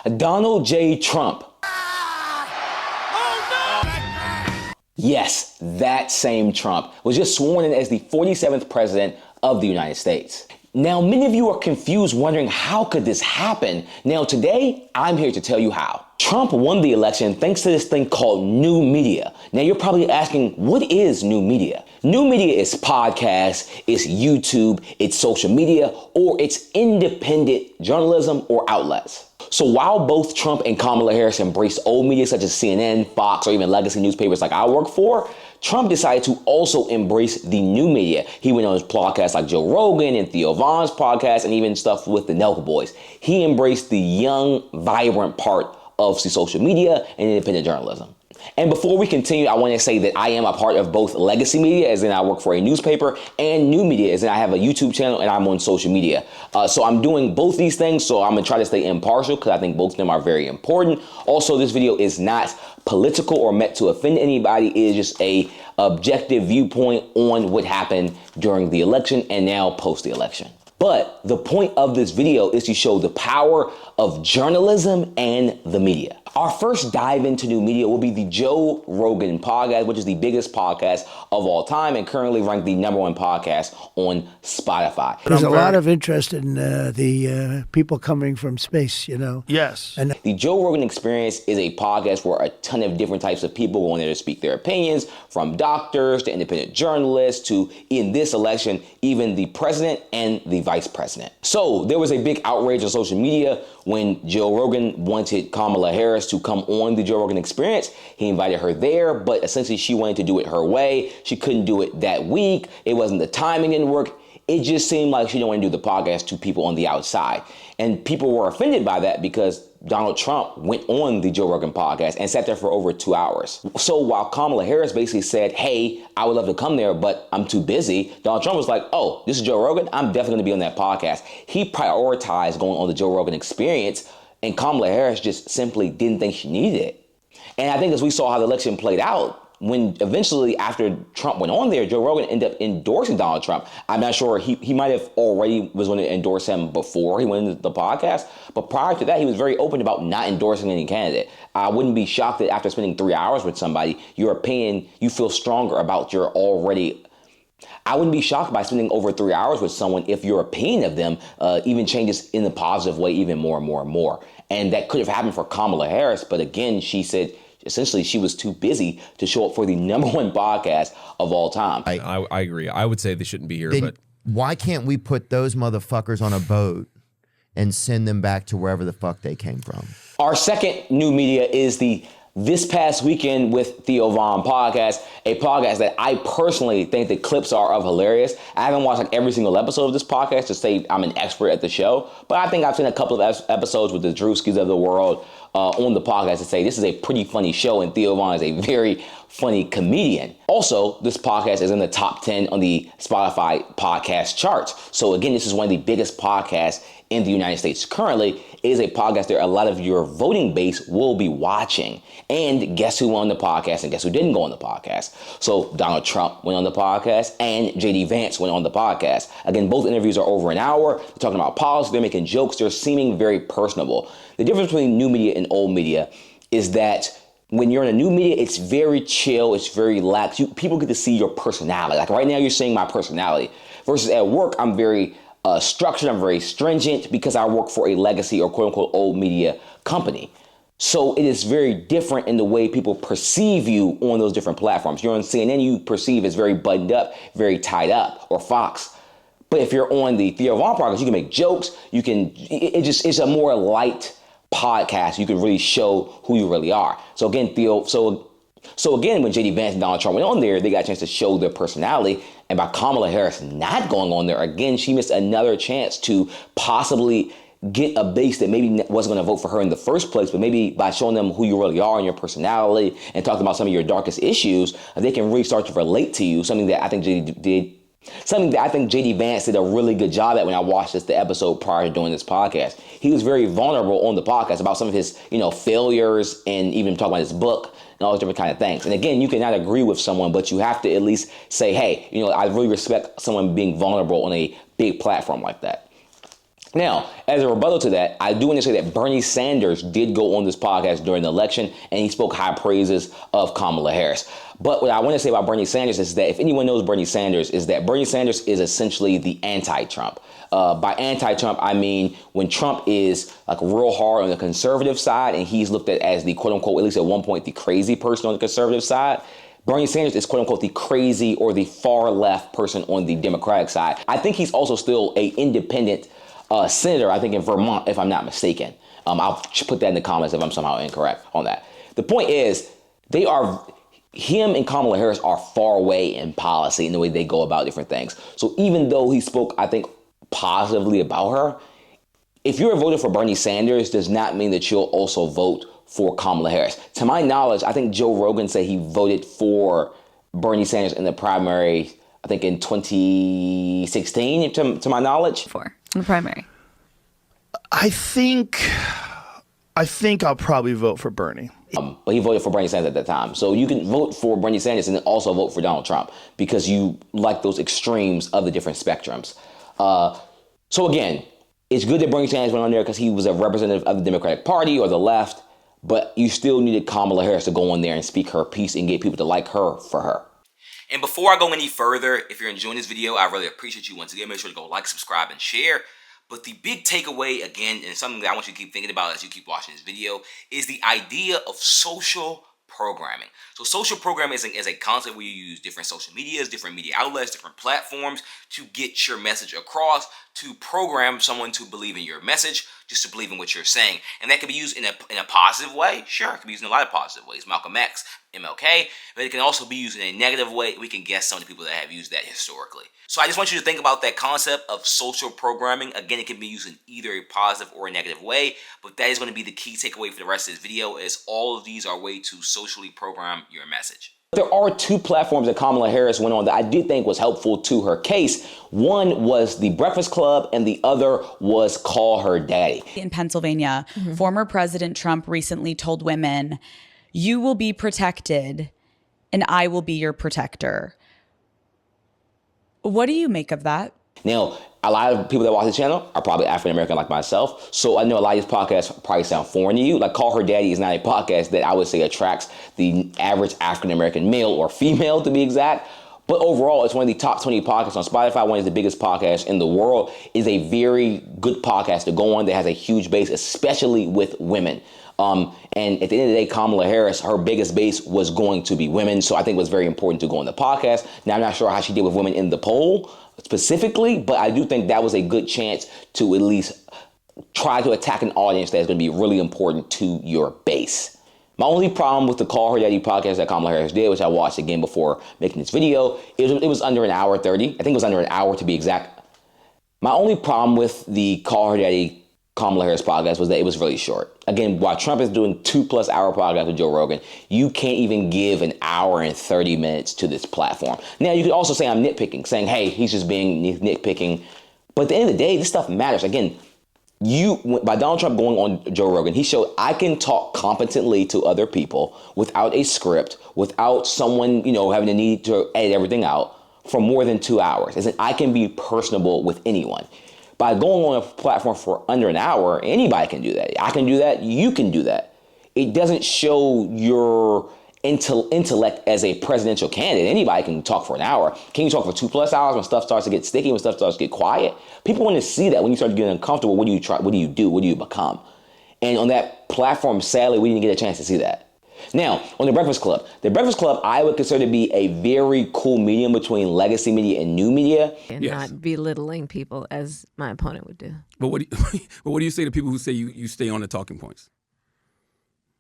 Donald J. Trump. Yes, that same Trump was just sworn in as the 47th president of the United States. Now, many of you are confused, wondering how could this happen? Now, today, I'm here to tell you how. Trump won the election thanks to this thing called new media. Now, you're probably asking, what is new media? New media is podcasts, it's YouTube, it's social media, or it's independent journalism or outlets. So while both Trump and Kamala Harris embraced old media such as CNN, Fox, or even legacy newspapers like I work for, Trump decided to also embrace the new media. He went on his podcasts like Joe Rogan and Theo Von's podcast and even stuff with the Nelk Boys. He embraced the young, vibrant part of social media and independent journalism. And before we continue, I want to say that I am a part of both legacy media, as in I work for a newspaper, and new media, as in I have a YouTube channel and I'm on social media. So I'm doing both these things, so I'm going to try to stay impartial because I think both of them are very important. Also, this video is not political or meant to offend anybody. It is just a objective viewpoint on what happened during the election and now post the election. But the point of this video is to show the power of journalism and the media. Our first dive into new media will be the Joe Rogan podcast, which is the biggest podcast of all time and currently ranked the #1 podcast on Spotify. There's a lot of interest in the people coming from space, you know. Yes. And The Joe Rogan Experience is a podcast where a ton of different types of people go in there to speak their opinions, from doctors to independent journalists to, in this election, even the president and the vice president. So there was a big outrage on social media when Joe Rogan wanted Kamala Harris to come on the Joe Rogan Experience. He invited her there, but essentially she wanted to do it her way. She couldn't do it that week. It wasn't, the timing didn't work. It just seemed like she didn't want to do the podcast to people on the outside. And people were offended by that because Donald Trump went on the Joe Rogan podcast and sat there for over 2 hours. So while Kamala Harris basically said, hey, I would love to come there, but I'm too busy, Donald Trump was like, oh, this is Joe Rogan? I'm definitely going to be on that podcast. He prioritized going on the Joe Rogan Experience, and Kamala Harris just simply didn't think she needed it. And I think as we saw how the election played out, when eventually after Trump went on there, Joe Rogan ended up endorsing Donald Trump. I'm not sure, he might have already was going to endorse him before he went into the podcast, but prior to that, he was very open about not endorsing any candidate. I wouldn't be shocked that after spending 3 hours with somebody, your opinion, you feel stronger about your already. I wouldn't be shocked by spending over 3 hours with someone if your opinion of them even changes in a positive way even more and more and more. And that could have happened for Kamala Harris, but again, she said, essentially, she was too busy to show up for the #1 podcast of all time. I agree. I would say they shouldn't be here, Then but why can't we put those motherfuckers on a boat and send them back to wherever the fuck they came from? Our second new media is the This Past Weekend with Theo Von podcast, a podcast that I personally think the clips are of hilarious. I haven't watched like every single episode of this podcast to say I'm an expert at the show, but I think I've seen a couple of episodes with the Drewskis of the world on the podcast to say this is a pretty funny show, and Theo Von is a very funny comedian. Also, this podcast is in the top 10 on the Spotify podcast charts. So again, this is one of the biggest podcasts in the United States currently. It is a podcast that a lot of your voting base will be watching. And guess who went on the podcast and guess who didn't go on the podcast? So Donald Trump went on the podcast and JD Vance went on the podcast. Again, both interviews are over an hour. They're talking about policy, they're making jokes, they're seeming very personable. The difference between new media and old media is that when you're in a new media, it's very chill, it's very lax. People get to see your personality. Like right now, you're seeing my personality. Versus at work, I'm very structured, I'm very stringent because I work for a legacy or quote unquote old media company. So it is very different in the way people perceive you on those different platforms. You're on CNN, you perceive as very buttoned up, very tied up, or Fox. But if you're on the Theo Von podcast, you can make jokes. You can, it's a more light podcast. You can really show who you really are. So again, So again, when JD Vance and Donald Trump went on there, they got a chance to show their personality. And by Kamala Harris not going on there, again, she missed another chance to possibly get a base that maybe wasn't going to vote for her in the first place, but maybe by showing them who you really are and your personality and talking about some of your darkest issues, they can really start to relate to you, something that I think JD Vance did a really good job at when I watched the episode prior to doing this podcast. He was very vulnerable on the podcast about some of his, failures and even talking about his book and all those different kind of things. And again, you cannot agree with someone, but you have to at least say, hey, I really respect someone being vulnerable on a big platform like that. Now, as a rebuttal to that, I do want to say that Bernie Sanders did go on this podcast during the election, and he spoke high praises of Kamala Harris. But what I want to say about Bernie Sanders is that if anyone knows Bernie Sanders, is that Bernie Sanders is essentially the anti-Trump. By anti-Trump, I mean when Trump is like real hard on the conservative side, and he's looked at as the quote-unquote, at least at one point, the crazy person on the conservative side. Bernie Sanders is quote-unquote the crazy or the far left person on the Democratic side. I think he's also still an independent senator, I think in Vermont, if I'm not mistaken. I'll put that in the comments if I'm somehow incorrect on that. The point is, him and Kamala Harris are far away in policy in the way they go about different things. So even though he spoke, I think, positively about her, if you're voting for Bernie Sanders, does not mean that you'll also vote for Kamala Harris. To my knowledge, I think Joe Rogan said he voted for Bernie Sanders in the primary, I think in 2016, to my knowledge. In the primary. I think I'll probably vote for Bernie. But he voted for Bernie Sanders at that time. So you can vote for Bernie Sanders and then also vote for Donald Trump because you like those extremes of the different spectrums. So again, it's good that Bernie Sanders went on there because he was a representative of the Democratic Party or the left, but you still needed Kamala Harris to go on there and speak her piece and get people to like her for her. And before I go any further, if you're enjoying this video, I really appreciate you once again. Make sure to go like, subscribe, and share. But the big takeaway, again, and something that I want you to keep thinking about as you keep watching this video, is the idea of social programming. So social programming is a concept where you use different social medias, different media outlets, different platforms to get your message across, to program someone to believe in your message, just to believe in what you're saying. And that can be used in a positive way. Sure, it can be used in a lot of positive ways. Malcolm X, MLK, but it can also be used in a negative way. We can guess some of the people that have used that historically. So I just want you to think about that concept of social programming. Again, it can be used in either a positive or a negative way, but that is going to be the key takeaway for the rest of this video, is all of these are a way to socially program your message. There are two platforms that Kamala Harris went on that I did think was helpful to her case. One was the Breakfast Club and the other was Call Her Daddy. In Pennsylvania, former President Trump recently told women, "You will be protected and I will be your protector." What do you make of that? Now, a lot of people that watch the channel are probably African-American like myself, so I know a lot of these podcasts probably sound foreign to you. Like Call Her Daddy is not a podcast that I would say attracts the average African-American male or female, to be exact. But overall, it's one of the top 20 podcasts on Spotify, one of the biggest podcasts in the world. Is a very good podcast to go on that has a huge base, especially with women. And at the end of the day, Kamala Harris, her biggest base was going to be women. So I think it was very important to go on the podcast. Now, I'm not sure how she did with women in the poll specifically, but I do think that was a good chance to at least try to attack an audience that is going to be really important to your base. My only problem with the Call Her Daddy podcast that Kamala Harris did, which I watched again before making this video, it was under an hour 30. I think it was under an hour to be exact. My only problem with the Call Her Daddy Kamala Harris podcast was that it was really short. Again, while Trump is doing 2+ hour podcasts with Joe Rogan, you can't even give an hour and 30 minutes to this platform. Now, you could also say I'm nitpicking, saying, hey, he's just being nitpicking. But at the end of the day, this stuff matters. Again, by Donald Trump going on Joe Rogan, he showed I can talk competently to other people without a script, without someone, having the need to edit everything out for more than 2 hours. As in, I can be personable with anyone. By going on a platform for under an hour, anybody can do that. I can do that. You can do that. It doesn't show your intellect as a presidential candidate. Anybody can talk for an hour. Can you talk for 2+ hours when stuff starts to get sticky, when stuff starts to get quiet? People want to see that. When you start to get uncomfortable, what do you try? What do you do? What do you become? And on that platform, sadly, we didn't get a chance to see that. Now, on the Breakfast Club, I would consider to be a very cool medium between legacy media and new media. And not belittling people as my opponent would do. But what do you say to people who say you stay on the talking points?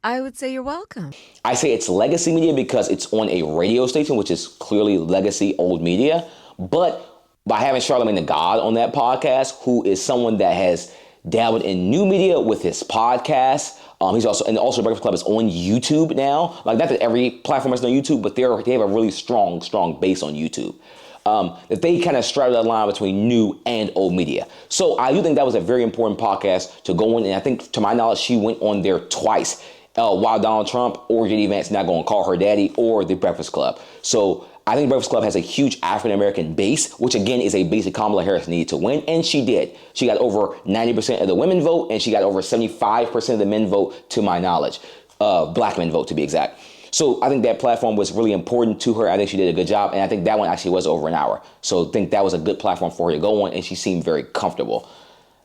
I would say you're welcome. I say it's legacy media because it's on a radio station, which is clearly legacy old media. But by having Charlamagne the God on that podcast, who is someone that has dabbled in new media with his podcast. He's also the Breakfast Club is on YouTube now. Like, not that every platform is on YouTube, but they have a really strong base on YouTube. That they kind of straddle that line between new and old media. So I do think that was a very important podcast to go on. And I think, to my knowledge, she went on there twice while Donald Trump or J.D. Vance not going to Call Her Daddy or the Breakfast Club. So I think Breakfast Club has a huge African-American base, which again is a base that Kamala Harris needed to win, and she did. She got over 90% of the women vote, and she got over 75% of the men vote, to my knowledge. Black men vote, to be exact. So I think that platform was really important to her. I think she did a good job, and I think that one actually was over an hour. So I think that was a good platform for her to go on, and she seemed very comfortable.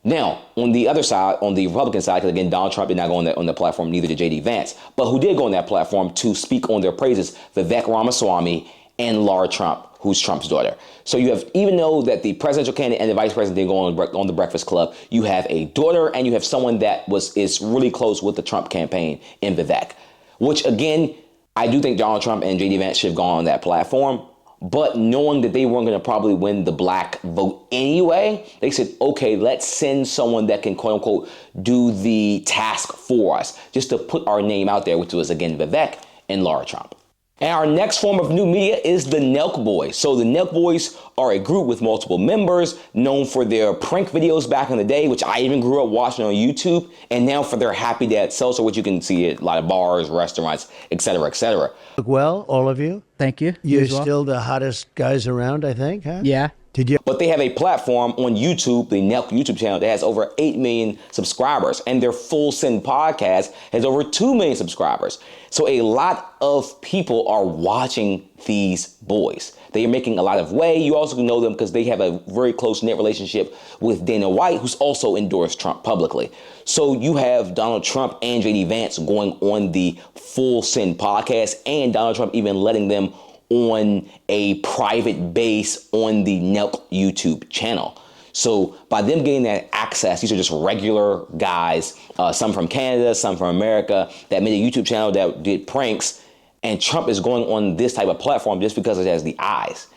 Now, on the other side, on the Republican side, because again, Donald Trump did not go on the platform, neither did J.D. Vance, but who did go on that platform to speak on their praises, Vivek Ramaswamy and Laura Trump, who's Trump's daughter. So you have, even though that the presidential candidate and the vice president didn't go on the Breakfast Club, you have a daughter and you have someone that is really close with the Trump campaign in Vivek, which again, I do think Donald Trump and J.D. Vance should have gone on that platform. But knowing that they weren't going to probably win the black vote anyway, they said, okay, let's send someone that can, quote unquote, do the task for us, just to put our name out there, which was, again, Vivek and Laura Trump. And our next form of new media is the Nelk Boys. So the Nelk Boys are a group with multiple members, known for their prank videos back in the day, which I even grew up watching on YouTube, and now for their Happy Dad Seltzer, which you can see at a lot of bars, restaurants, etc., etc. Well, all of you. Thank you. You're as well. still the hottest guys around, I think, huh? Yeah. Did you? But they have a platform on YouTube, the Nelk YouTube channel, that has over 8 million subscribers. And their Full Send podcast has over 2 million subscribers. So a lot of people are watching these boys. They are making a lot of way. You also can know them because they have a very close-knit relationship with Dana White, who's also endorsed Trump publicly. So you have Donald Trump and J.D. Vance going on the Full Send podcast, and Donald Trump even letting them on a private base on the Nelk YouTube channel. So by them getting that access, these are just regular guys, some from Canada, some from America, that made a YouTube channel that did pranks. And Trump is going on this type of platform just because it has the eyes.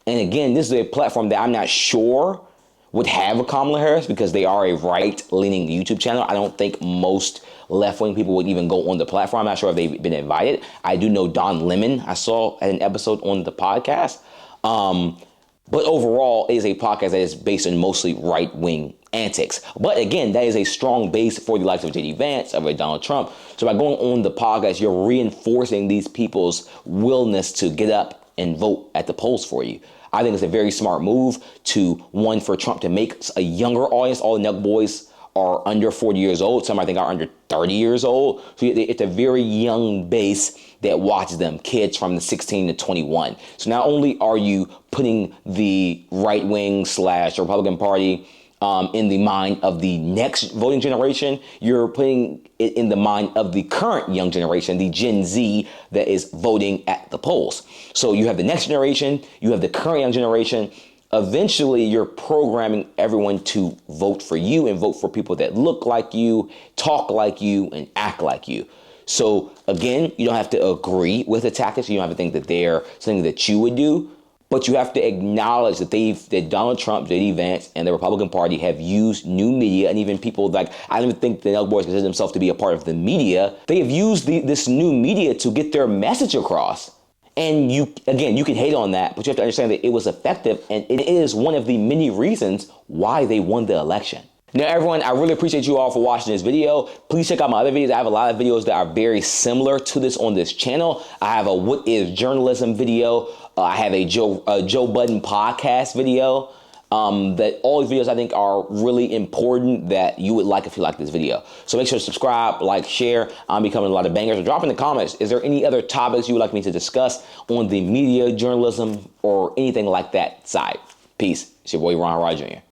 And again, this is a platform that I'm not sure would have a Kamala Harris because they are a right-leaning YouTube channel. I don't think most left-wing people would even go on the platform. I'm not sure if they've been invited. I do know Don Lemon, I saw at an episode on the podcast. But overall, it is a podcast that is based on mostly right-wing antics. But again, that is a strong base for the likes of J.D. Vance, of Donald Trump. So by going on the podcast, you're reinforcing these people's willingness to get up and vote at the polls for you. I think it's a very smart move for Trump to make a younger audience. All the Nelk Boys are under 40 years old. Some I think are under 30 years old. So it's a very young base that watches them, kids from the 16 to 21. So not only are you putting the right-wing / Republican Party in the mind of the next voting generation, you're putting it in the mind of the current young generation, the Gen Z that is voting at the polls. So you have the next generation, you have the current young generation. Eventually, you're programming everyone to vote for you and vote for people that look like you, talk like you, and act like you. So again, you don't have to agree with the tactics. You don't have to think that they're something that you would do. But you have to acknowledge that Donald Trump, J.D. Vance, and the Republican Party have used new media, and even people like, I don't even think the Nelk Boys consider themselves to be a part of the media. They have used this new media to get their message across. And you can hate on that, but you have to understand that it was effective, and it is one of the many reasons why they won the election. Now, everyone, I really appreciate you all for watching this video. Please check out my other videos. I have a lot of videos that are very similar to this on this channel. I have a What is Journalism video. I have a Joe Budden podcast video. That all these videos I think are really important that you would like if you like this video. So make sure to subscribe, like, share. I'm becoming a lot of bangers. Drop in the comments. Is there any other topics you would like me to discuss on the media, journalism, or anything like that side? Peace. It's your boy Ron Rod Jr.